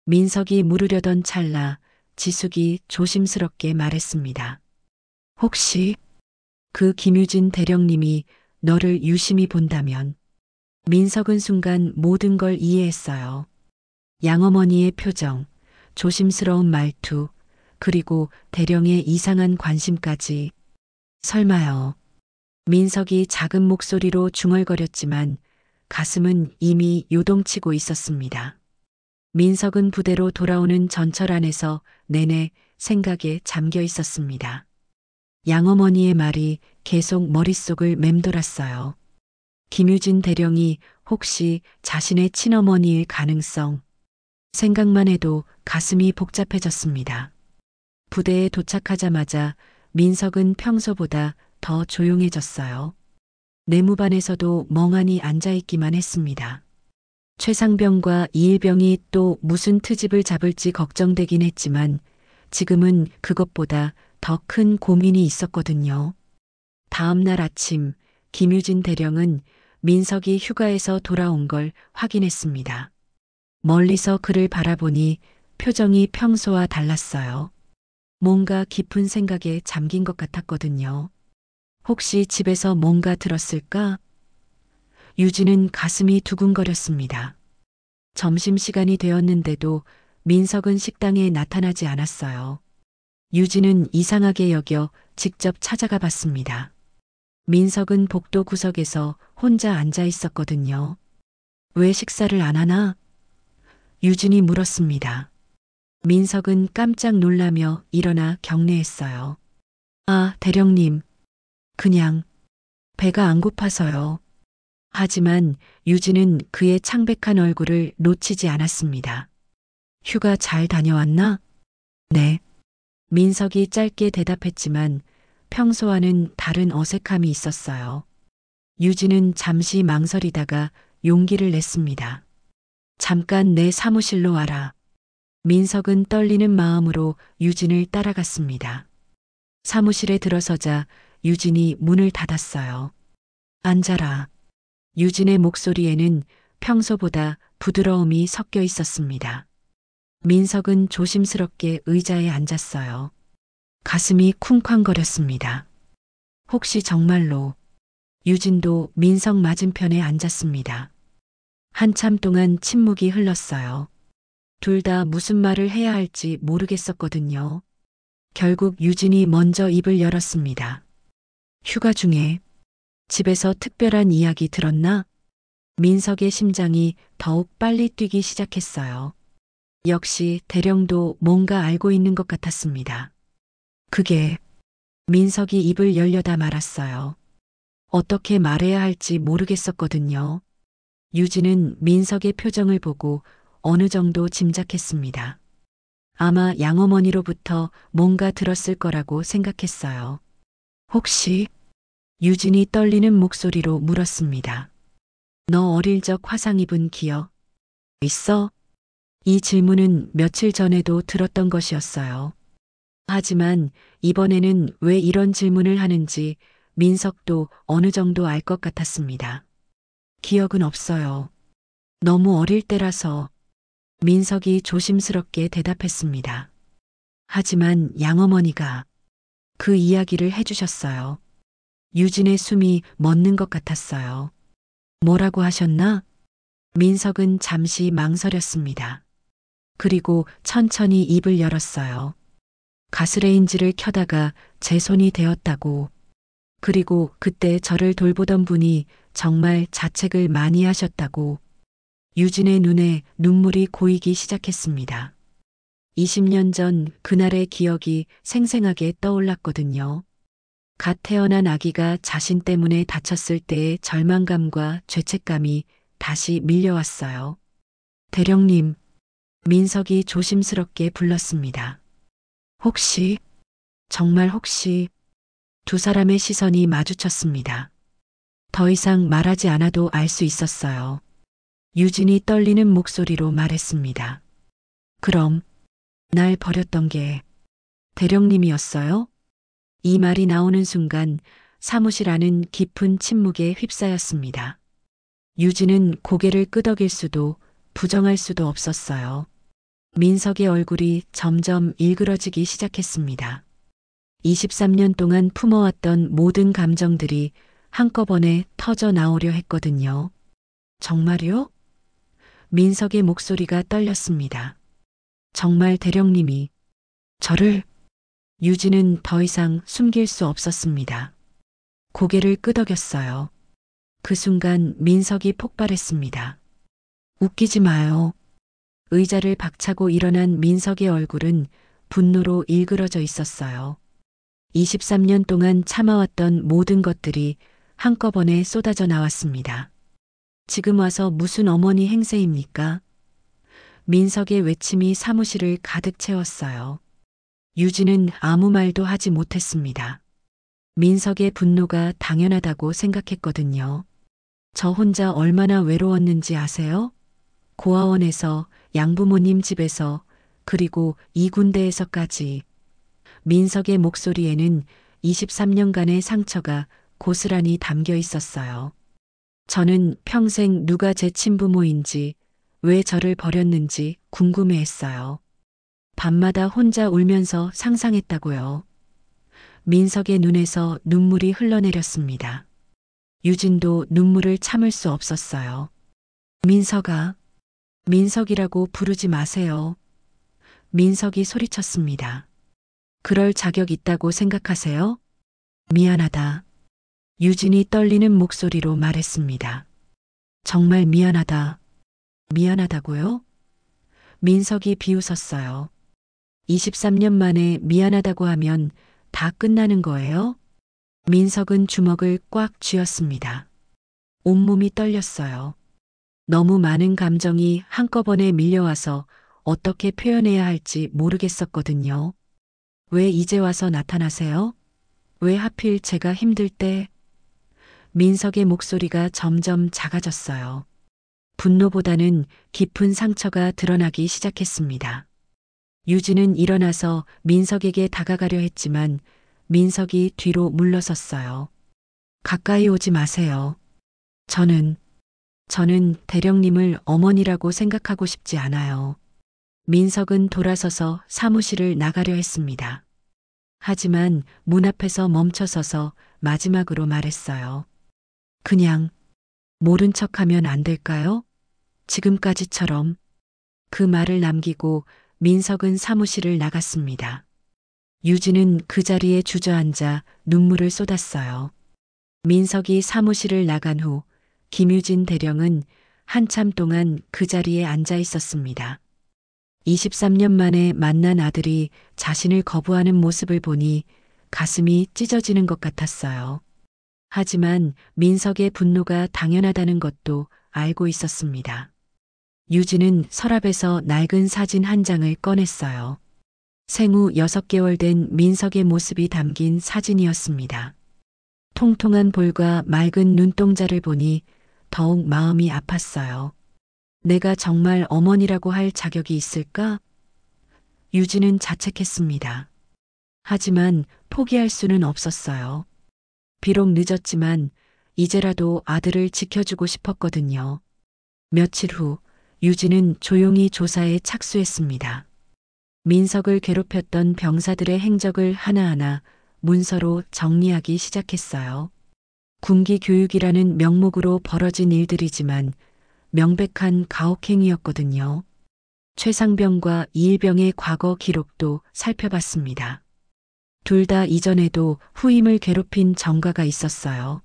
민석이 물으려던 찰나 지숙이 조심스럽게 말했습니다. 혹시 그 김유진 대령님이 너를 유심히 본다면? 민석은 순간 모든 걸 이해했어요. 양어머니의 표정, 조심스러운 말투, 그리고 대령의 이상한 관심까지. 설마요. 민석이 작은 목소리로 중얼거렸지만 가슴은 이미 요동치고 있었습니다. 민석은 부대로 돌아오는 전철 안에서 내내 생각에 잠겨 있었습니다. 양어머니의 말이 계속 머릿속을 맴돌았어요. 김유진 대령이 혹시 자신의 친어머니일 가능성. 생각만 해도 가슴이 복잡해졌습니다. 부대에 도착하자마자 민석은 평소보다 더 조용해졌어요. 내무반에서도 멍하니 앉아있기만 했습니다. 최상병과 이일병이 또 무슨 트집을 잡을지 걱정되긴 했지만 지금은 그것보다 더 큰 고민이 있었거든요. 다음 날 아침 김유진 대령은 민석이 휴가에서 돌아온 걸 확인했습니다. 멀리서 그를 바라보니 표정이 평소와 달랐어요. 뭔가 깊은 생각에 잠긴 것 같았거든요. 혹시 집에서 뭔가 들었을까? 유진은 가슴이 두근거렸습니다. 점심시간이 되었는데도 민석은 식당에 나타나지 않았어요. 유진은 이상하게 여겨 직접 찾아가 봤습니다. 민석은 복도 구석에서 혼자 앉아 있었거든요. 왜 식사를 안 하나? 유진이 물었습니다. 민석은 깜짝 놀라며 일어나 경례했어요. 아, 대령님. 그냥 배가 안 고파서요. 하지만 유진은 그의 창백한 얼굴을 놓치지 않았습니다. 휴가 잘 다녀왔나? 네. 민석이 짧게 대답했지만 평소와는 다른 어색함이 있었어요. 유진은 잠시 망설이다가 용기를 냈습니다. 잠깐 내 사무실로 와라. 민석은 떨리는 마음으로 유진을 따라갔습니다. 사무실에 들어서자 유진이 문을 닫았어요. 앉아라. 유진의 목소리에는 평소보다 부드러움이 섞여 있었습니다. 민석은 조심스럽게 의자에 앉았어요. 가슴이 쿵쾅거렸습니다. 혹시 정말로. 유진도 민석 맞은편에 앉았습니다. 한참 동안 침묵이 흘렀어요. 둘 다 무슨 말을 해야 할지 모르겠었거든요. 결국 유진이 먼저 입을 열었습니다. 휴가 중에 집에서 특별한 이야기 들었나? 민석의 심장이 더욱 빨리 뛰기 시작했어요. 역시 대령도 뭔가 알고 있는 것 같았습니다. 그게 민석이 입을 열려다 말았어요. 어떻게 말해야 할지 모르겠었거든요. 유진은 민석의 표정을 보고 어느 정도 짐작했습니다. 아마 양어머니로부터 뭔가 들었을 거라고 생각했어요. 혹시? 유진이 떨리는 목소리로 물었습니다. 너 어릴 적 화상 입은 기억 있어? 이 질문은 며칠 전에도 들었던 것이었어요. 하지만 이번에는 왜 이런 질문을 하는지 민석도 어느 정도 알 것 같았습니다. 기억은 없어요. 너무 어릴 때라서. 민석이 조심스럽게 대답했습니다. 하지만 양어머니가 그 이야기를 해주셨어요. 유진의 숨이 멎는 것 같았어요. 뭐라고 하셨나? 민석은 잠시 망설였습니다. 그리고 천천히 입을 열었어요. 가스레인지를 켜다가 제 손이 되었다고. 그리고 그때 저를 돌보던 분이 정말 자책을 많이 하셨다고. 유진의 눈에 눈물이 고이기 시작했습니다. 20년 전 그날의 기억이 생생하게 떠올랐거든요. 갓 태어난 아기가 자신 때문에 다쳤을 때의 절망감과 죄책감이 다시 밀려왔어요. 대령님, 민석이 조심스럽게 불렀습니다. 혹시, 정말 혹시, 두 사람의 시선이 마주쳤습니다. 더 이상 말하지 않아도 알 수 있었어요. 유진이 떨리는 목소리로 말했습니다. 그럼, 날 버렸던 게 대령님이었어요? 이 말이 나오는 순간 사무실 안은 깊은 침묵에 휩싸였습니다. 유진은 고개를 끄덕일 수도 부정할 수도 없었어요. 민석의 얼굴이 점점 일그러지기 시작했습니다. 23년 동안 품어왔던 모든 감정들이 한꺼번에 터져 나오려 했거든요. 정말요? 민석의 목소리가 떨렸습니다. 정말 대령님이 저를. 유진은 더 이상 숨길 수 없었습니다. 고개를 끄덕였어요. 그 순간 민석이 폭발했습니다. 웃기지 마요. 의자를 박차고 일어난 민석의 얼굴은 분노로 일그러져 있었어요. 23년 동안 참아왔던 모든 것들이 한꺼번에 쏟아져 나왔습니다. 지금 와서 무슨 어머니 행세입니까? 민석의 외침이 사무실을 가득 채웠어요. 유진은 아무 말도 하지 못했습니다. 민석의 분노가 당연하다고 생각했거든요. 저 혼자 얼마나 외로웠는지 아세요? 고아원에서, 양부모님 집에서, 그리고 이 군대에서까지. 민석의 목소리에는 23년간의 상처가 고스란히 담겨 있었어요. 저는 평생 누가 제 친부모인지, 왜 저를 버렸는지 궁금해했어요. 밤마다 혼자 울면서 상상했다고요. 민석의 눈에서 눈물이 흘러내렸습니다. 유진도 눈물을 참을 수 없었어요. 민석아, 민석이라고 부르지 마세요. 민석이 소리쳤습니다. 그럴 자격 있다고 생각하세요? 미안하다. 유진이 떨리는 목소리로 말했습니다. 정말 미안하다. 미안하다고요? 민석이 비웃었어요. 23년 만에 미안하다고 하면 다 끝나는 거예요? 민석은 주먹을 꽉 쥐었습니다. 온몸이 떨렸어요. 너무 많은 감정이 한꺼번에 밀려와서 어떻게 표현해야 할지 모르겠었거든요. 왜 이제 와서 나타나세요? 왜 하필 제가 힘들 때? 민석의 목소리가 점점 작아졌어요. 분노보다는 깊은 상처가 드러나기 시작했습니다. 유진은 일어나서 민석에게 다가가려 했지만 민석이 뒤로 물러섰어요. 가까이 오지 마세요. 저는 대령님을 어머니라고 생각하고 싶지 않아요. 민석은 돌아서서 사무실을 나가려 했습니다. 하지만 문 앞에서 멈춰서서 마지막으로 말했어요. 그냥 모른 척하면 안 될까요? 지금까지처럼. 그 말을 남기고 민석은 사무실을 나갔습니다. 유진은 그 자리에 주저앉아 눈물을 쏟았어요. 민석이 사무실을 나간 후 김유진 대령은 한참 동안 그 자리에 앉아 있었습니다. 23년 만에 만난 아들이 자신을 거부하는 모습을 보니 가슴이 찢어지는 것 같았어요. 하지만 민석의 분노가 당연하다는 것도 알고 있었습니다. 유진은 서랍에서 낡은 사진 한 장을 꺼냈어요. 생후 6개월 된 민석의 모습이 담긴 사진이었습니다. 통통한 볼과 맑은 눈동자를 보니 더욱 마음이 아팠어요. 내가 정말 어머니라고 할 자격이 있을까? 유진은 자책했습니다. 하지만 포기할 수는 없었어요. 비록 늦었지만 이제라도 아들을 지켜주고 싶었거든요. 며칠 후 유진은 조용히 조사에 착수했습니다. 민석을 괴롭혔던 병사들의 행적을 하나하나 문서로 정리하기 시작했어요. 군기 교육이라는 명목으로 벌어진 일들이지만 명백한 가혹행위였거든요. 최상병과 이일병의 과거 기록도 살펴봤습니다. 둘 다 이전에도 후임을 괴롭힌 전과가 있었어요.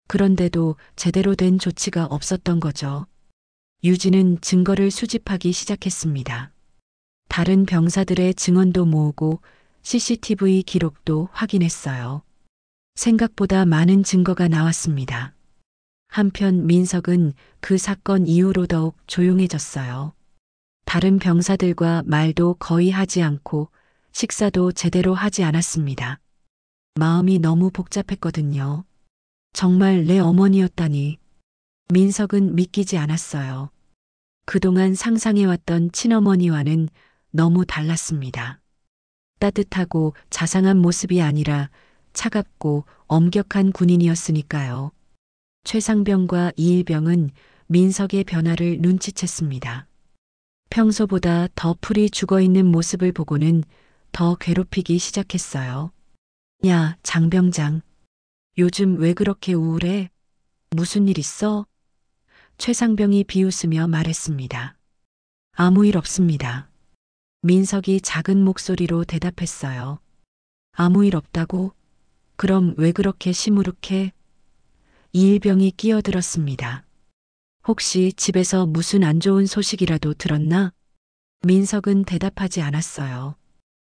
그런데도 제대로 된 조치가 없었던 거죠. 유진은 증거를 수집하기 시작했습니다. 다른 병사들의 증언도 모으고 CCTV 기록도 확인했어요. 생각보다 많은 증거가 나왔습니다. 한편 민석은 그 사건 이후로 더욱 조용해졌어요. 다른 병사들과 말도 거의 하지 않고 식사도 제대로 하지 않았습니다. 마음이 너무 복잡했거든요. 정말 내 어머니였다니. 민석은 믿기지 않았어요. 그동안 상상해왔던 친어머니와는 너무 달랐습니다. 따뜻하고 자상한 모습이 아니라 차갑고 엄격한 군인이었으니까요. 최상병과 이일병은 민석의 변화를 눈치챘습니다. 평소보다 더 풀이 죽어있는 모습을 보고는 더 괴롭히기 시작했어요. 야, 장병장. 요즘 왜 그렇게 우울해? 무슨 일 있어? 최상병이 비웃으며 말했습니다. 아무 일 없습니다. 민석이 작은 목소리로 대답했어요. 아무 일 없다고? 그럼 왜 그렇게 시무룩해? 이일병이 끼어들었습니다. 혹시 집에서 무슨 안 좋은 소식이라도 들었나? 민석은 대답하지 않았어요.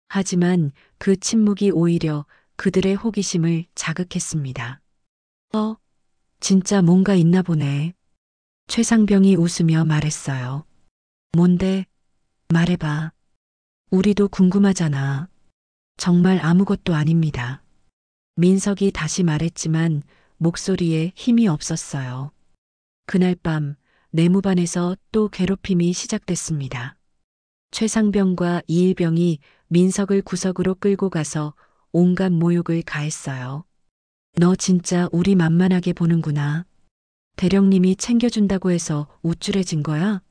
하지만 그 침묵이 오히려 그들의 호기심을 자극했습니다. 진짜 뭔가 있나 보네. 최상병이 웃으며 말했어요. 뭔데? 말해봐. 우리도 궁금하잖아. 정말 아무것도 아닙니다. 민석이 다시 말했지만 목소리에 힘이 없었어요. 그날 밤 내무반에서 또 괴롭힘이 시작됐습니다. 최상병과 이일병이 민석을 구석으로 끌고 가서 온갖 모욕을 가했어요. 너 진짜 우리 만만하게 보는구나. 대령님이 챙겨준다고 해서 우쭐해진 거야?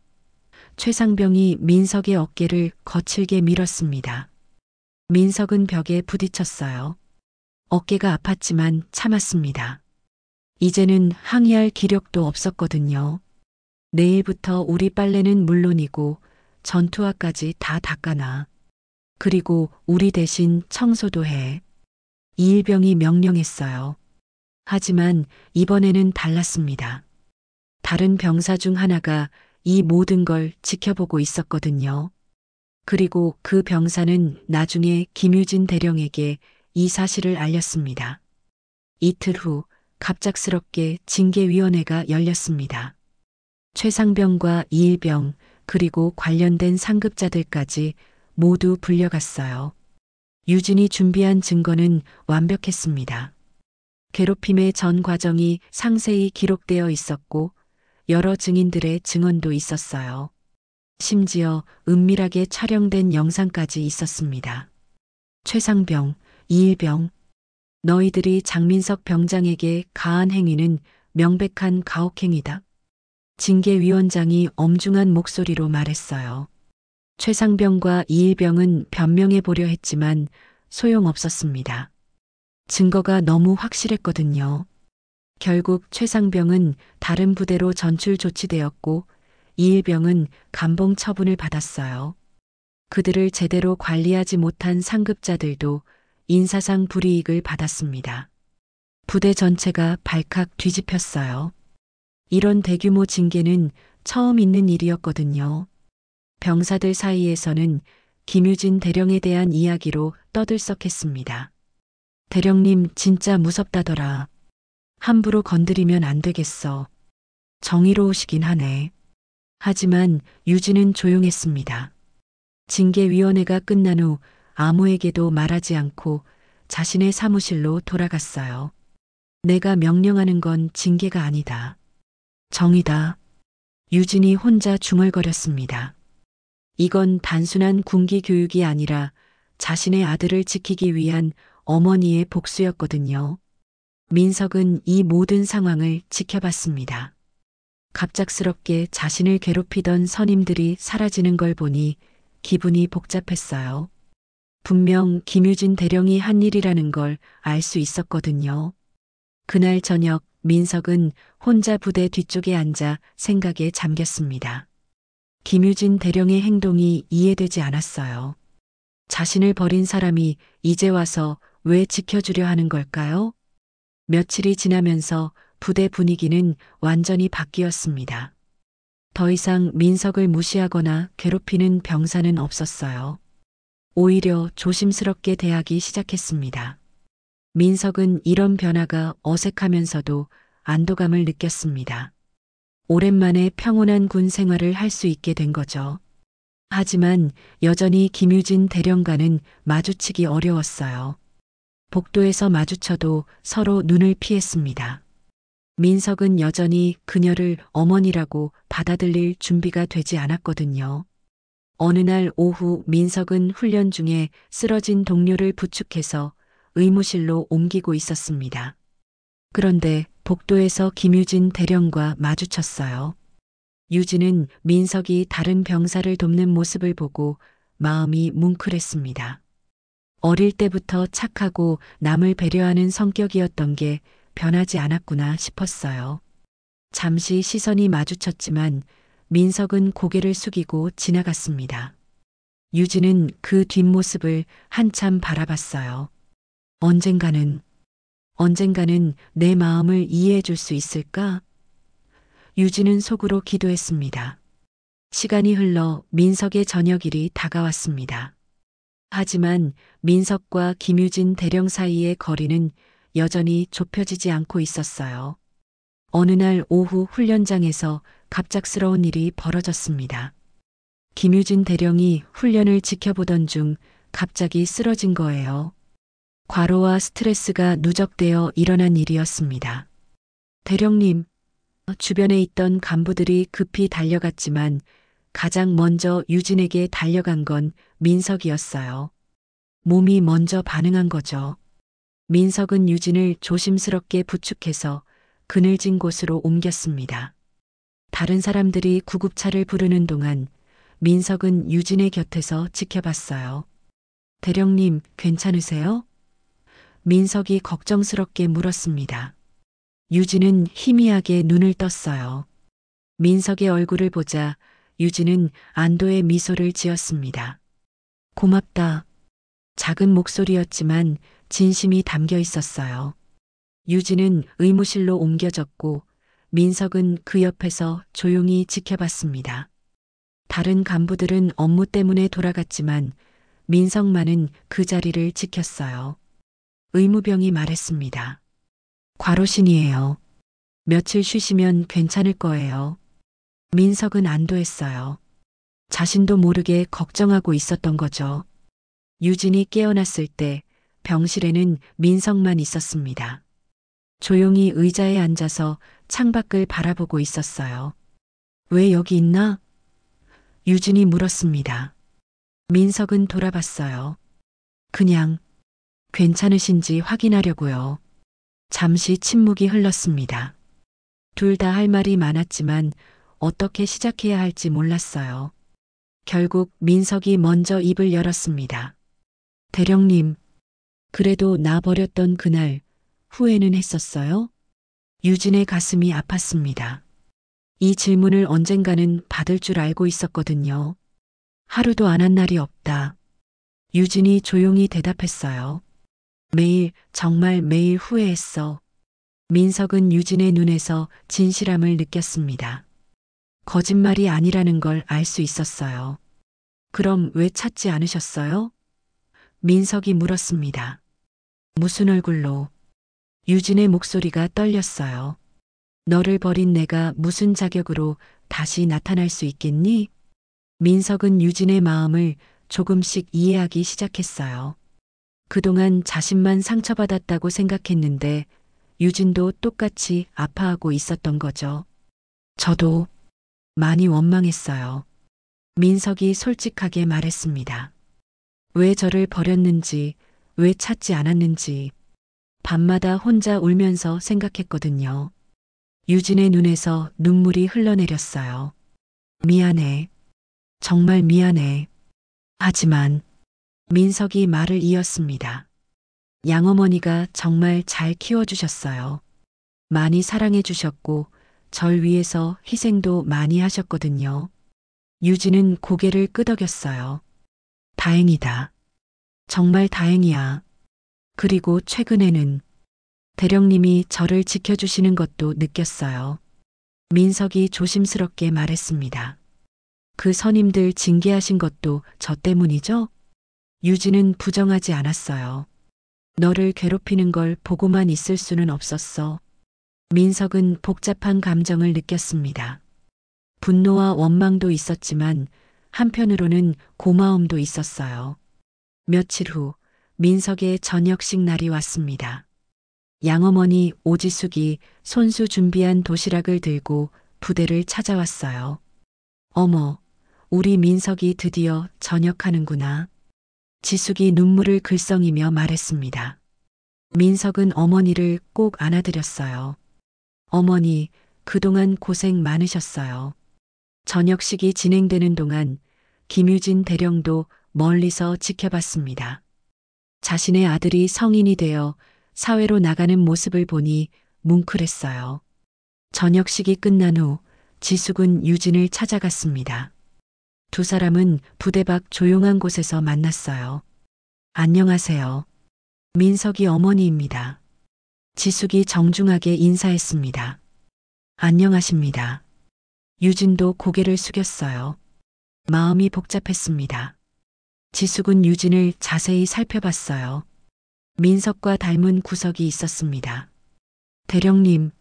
최상병이 민석의 어깨를 거칠게 밀었습니다. 민석은 벽에 부딪혔어요. 어깨가 아팠지만 참았습니다. 이제는 항의할 기력도 없었거든요. 내일부터 우리 빨래는 물론이고 전투화까지 다 닦아놔. 그리고 우리 대신 청소도 해. 이일병이 명령했어요. 하지만 이번에는 달랐습니다. 다른 병사 중 하나가 이 모든 걸 지켜보고 있었거든요. 그리고 그 병사는 나중에 김유진 대령에게 이 사실을 알렸습니다. 이틀 후 갑작스럽게 징계위원회가 열렸습니다. 최상병과 이일병 그리고 관련된 상급자들까지 모두 불려갔어요. 유진이 준비한 증거는 완벽했습니다. 괴롭힘의 전 과정이 상세히 기록되어 있었고 여러 증인들의 증언도 있었어요. 심지어 은밀하게 촬영된 영상까지 있었습니다. 최상병, 이일병, 너희들이 장민석 병장에게 가한 행위는 명백한 가혹행위다. 징계위원장이 엄중한 목소리로 말했어요. 최상병과 이일병은 변명해 보려 했지만 소용없었습니다. 증거가 너무 확실했거든요. 결국 최상병은 다른 부대로 전출 조치되었고 이일병은 감봉 처분을 받았어요. 그들을 제대로 관리하지 못한 상급자들도 인사상 불이익을 받았습니다. 부대 전체가 발칵 뒤집혔어요. 이런 대규모 징계는 처음 있는 일이었거든요. 병사들 사이에서는 김유진 대령에 대한 이야기로 떠들썩했습니다. 대령님 진짜 무섭다더라. 함부로 건드리면 안 되겠어. 정의로우시긴 하네. 하지만 유진은 조용했습니다. 징계위원회가 끝난 후 아무에게도 말하지 않고 자신의 사무실로 돌아갔어요. 내가 명령하는 건 징계가 아니다. 정의다. 유진이 혼자 중얼거렸습니다. 이건 단순한 군기 교육이 아니라 자신의 아들을 지키기 위한 어머니의 복수였거든요. 민석은 이 모든 상황을 지켜봤습니다. 갑작스럽게 자신을 괴롭히던 선임들이 사라지는 걸 보니 기분이 복잡했어요. 분명 김유진 대령이 한 일이라는 걸 알 수 있었거든요. 그날 저녁 민석은 혼자 부대 뒤쪽에 앉아 생각에 잠겼습니다. 김유진 대령의 행동이 이해되지 않았어요. 자신을 버린 사람이 이제 와서 왜 지켜주려 하는 걸까요? 며칠이 지나면서 부대 분위기는 완전히 바뀌었습니다. 더 이상 민석을 무시하거나 괴롭히는 병사는 없었어요. 오히려 조심스럽게 대하기 시작했습니다. 민석은 이런 변화가 어색하면서도 안도감을 느꼈습니다. 오랜만에 평온한 군 생활을 할 수 있게 된 거죠. 하지만 여전히 김유진 대령과는 마주치기 어려웠어요. 복도에서 마주쳐도 서로 눈을 피했습니다. 민석은 여전히 그녀를 어머니라고 받아들일 준비가 되지 않았거든요. 어느 날 오후 민석은 훈련 중에 쓰러진 동료를 부축해서 의무실로 옮기고 있었습니다. 그런데 복도에서 김유진 대령과 마주쳤어요. 유진은 민석이 다른 병사를 돕는 모습을 보고 마음이 뭉클했습니다. 어릴 때부터 착하고 남을 배려하는 성격이었던 게 변하지 않았구나 싶었어요. 잠시 시선이 마주쳤지만 민석은 고개를 숙이고 지나갔습니다. 유진은 그 뒷모습을 한참 바라봤어요. 언젠가는 내 마음을 이해해 줄 수 있을까? 유진은 속으로 기도했습니다. 시간이 흘러 민석의 저녁일이 다가왔습니다. 하지만 민석과 김유진 대령 사이의 거리는 여전히 좁혀지지 않고 있었어요. 어느 날 오후 훈련장에서 갑작스러운 일이 벌어졌습니다. 김유진 대령이 훈련을 지켜보던 중 갑자기 쓰러진 거예요. 과로와 스트레스가 누적되어 일어난 일이었습니다. 대령님, 주변에 있던 간부들이 급히 달려갔지만 가장 먼저 유진에게 달려간 건 민석이었어요. 몸이 먼저 반응한 거죠. 민석은 유진을 조심스럽게 부축해서 그늘진 곳으로 옮겼습니다. 다른 사람들이 구급차를 부르는 동안 민석은 유진의 곁에서 지켜봤어요. 대령님, 괜찮으세요? 민석이 걱정스럽게 물었습니다. 유진은 희미하게 눈을 떴어요. 민석의 얼굴을 보자 유진은 안도의 미소를 지었습니다. 고맙다. 작은 목소리였지만 진심이 담겨 있었어요. 유진은 의무실로 옮겨졌고 민석은 그 옆에서 조용히 지켜봤습니다. 다른 간부들은 업무 때문에 돌아갔지만 민석만은 그 자리를 지켰어요. 의무병이 말했습니다. 과로신이에요. 며칠 쉬시면 괜찮을 거예요. 민석은 안도했어요. 자신도 모르게 걱정하고 있었던 거죠. 유진이 깨어났을 때 병실에는 민석만 있었습니다. 조용히 의자에 앉아서 창밖을 바라보고 있었어요. 왜 여기 있나? 유진이 물었습니다. 민석은 돌아봤어요. 그냥 괜찮으신지 확인하려고요. 잠시 침묵이 흘렀습니다. 둘 다 할 말이 많았지만 어떻게 시작해야 할지 몰랐어요. 결국 민석이 먼저 입을 열었습니다. 대령님, 그래도 나 버렸던 그날 후회는 했었어요? 유진의 가슴이 아팠습니다. 이 질문을 언젠가는 받을 줄 알고 있었거든요. 하루도 안 한 날이 없다. 유진이 조용히 대답했어요. 매일, 정말 매일 후회했어. 민석은 유진의 눈에서 진실함을 느꼈습니다. 거짓말이 아니라는 걸 알 수 있었어요. 그럼 왜 찾지 않으셨어요? 민석이 물었습니다. 무슨 얼굴로? 유진의 목소리가 떨렸어요. 너를 버린 내가 무슨 자격으로 다시 나타날 수 있겠니? 민석은 유진의 마음을 조금씩 이해하기 시작했어요. 그동안 자신만 상처받았다고 생각했는데 유진도 똑같이 아파하고 있었던 거죠. 저도 많이 원망했어요. 민석이 솔직하게 말했습니다. 왜 저를 버렸는지, 왜 찾지 않았는지 밤마다 혼자 울면서 생각했거든요. 유진의 눈에서 눈물이 흘러내렸어요. 미안해. 정말 미안해. 하지만 민석이 말을 이었습니다. 양어머니가 정말 잘 키워주셨어요. 많이 사랑해주셨고 절 위해서 희생도 많이 하셨거든요. 유진은 고개를 끄덕였어요. 다행이다. 정말 다행이야. 그리고 최근에는 대령님이 저를 지켜주시는 것도 느꼈어요. 민석이 조심스럽게 말했습니다. 그 선임들 징계하신 것도 저 때문이죠? 유진은 부정하지 않았어요. 너를 괴롭히는 걸 보고만 있을 수는 없었어. 민석은 복잡한 감정을 느꼈습니다. 분노와 원망도 있었지만 한편으로는 고마움도 있었어요. 며칠 후 민석의 저녁식 날이 왔습니다. 양어머니 오지숙이 손수 준비한 도시락을 들고 부대를 찾아왔어요. 어머, 우리 민석이 드디어 전역하는구나. 지숙이 눈물을 글썽이며 말했습니다. 민석은 어머니를 꼭 안아드렸어요. 어머니, 그동안 고생 많으셨어요. 저녁식이 진행되는 동안 김유진 대령도 멀리서 지켜봤습니다. 자신의 아들이 성인이 되어 사회로 나가는 모습을 보니 뭉클했어요. 저녁식이 끝난 후 지숙은 유진을 찾아갔습니다. 두 사람은 부대 밖 조용한 곳에서 만났어요. 안녕하세요. 민석이 어머니입니다. 지숙이 정중하게 인사했습니다. 안녕하십니다. 유진도 고개를 숙였어요. 마음이 복잡했습니다. 지숙은 유진을 자세히 살펴봤어요. 민석과 닮은 구석이 있었습니다. 대령님,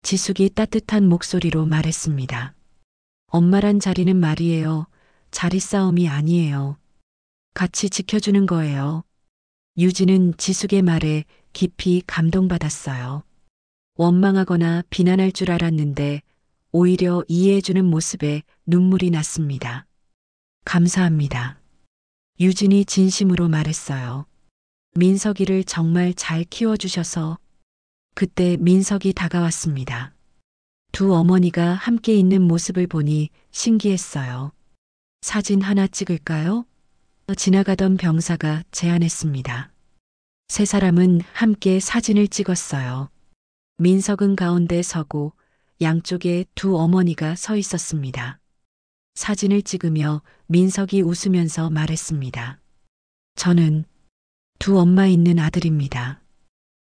지숙이 따뜻한 목소리로 말했습니다. 엄마란 자리는 말이에요. 자리 싸움이 아니에요. 같이 지켜주는 거예요. 유진은 지숙의 말에 깊이 감동받았어요. 원망하거나 비난할 줄 알았는데 오히려 이해해주는 모습에 눈물이 났습니다. 감사합니다. 유진이 진심으로 말했어요. 민석이를 정말 잘 키워주셔서. 그때 민석이 다가왔습니다. 두 어머니가 함께 있는 모습을 보니 신기했어요. 사진 하나 찍을까요? 지나가던 병사가 제안했습니다. 세 사람은 함께 사진을 찍었어요. 민석은 가운데 서고 양쪽에 두 어머니가 서 있었습니다. 사진을 찍으며 민석이 웃으면서 말했습니다. 저는 두 엄마 있는 아들입니다.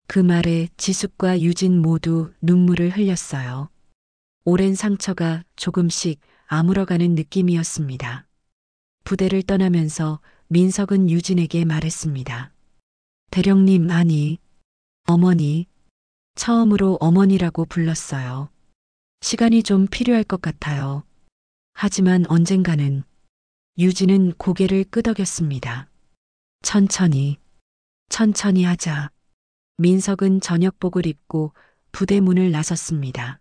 그 말에 지숙과 유진 모두 눈물을 흘렸어요. 오랜 상처가 조금씩 아물어가는 느낌이었습니다. 부대를 떠나면서 민석은 유진에게 말했습니다. 대령님, 아니, 어머니. 처음으로 어머니라고 불렀어요. 시간이 좀 필요할 것 같아요. 하지만 언젠가는. 유진은 고개를 끄덕였습니다. 천천히 하자. 민석은 저녁복을 입고 부대 문을 나섰습니다.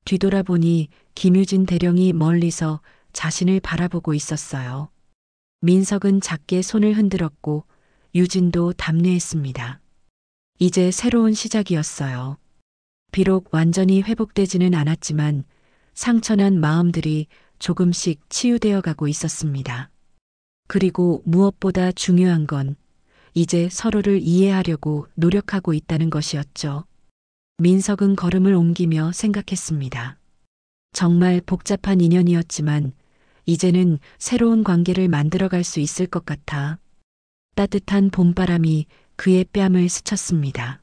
뒤돌아보니 김유진 대령이 멀리서 자신을 바라보고 있었어요. 민석은 작게 손을 흔들었고 유진도 답례했습니다. 이제 새로운 시작이었어요. 비록 완전히 회복되지는 않았지만 상처난 마음들이 조금씩 치유되어 가고 있었습니다. 그리고 무엇보다 중요한 건 이제 서로를 이해하려고 노력하고 있다는 것이었죠. 민석은 걸음을 옮기며 생각했습니다. 정말 복잡한 인연이었지만 이제는 새로운 관계를 만들어갈 수 있을 것 같아 따뜻한 봄바람이 그의 뺨을 스쳤습니다.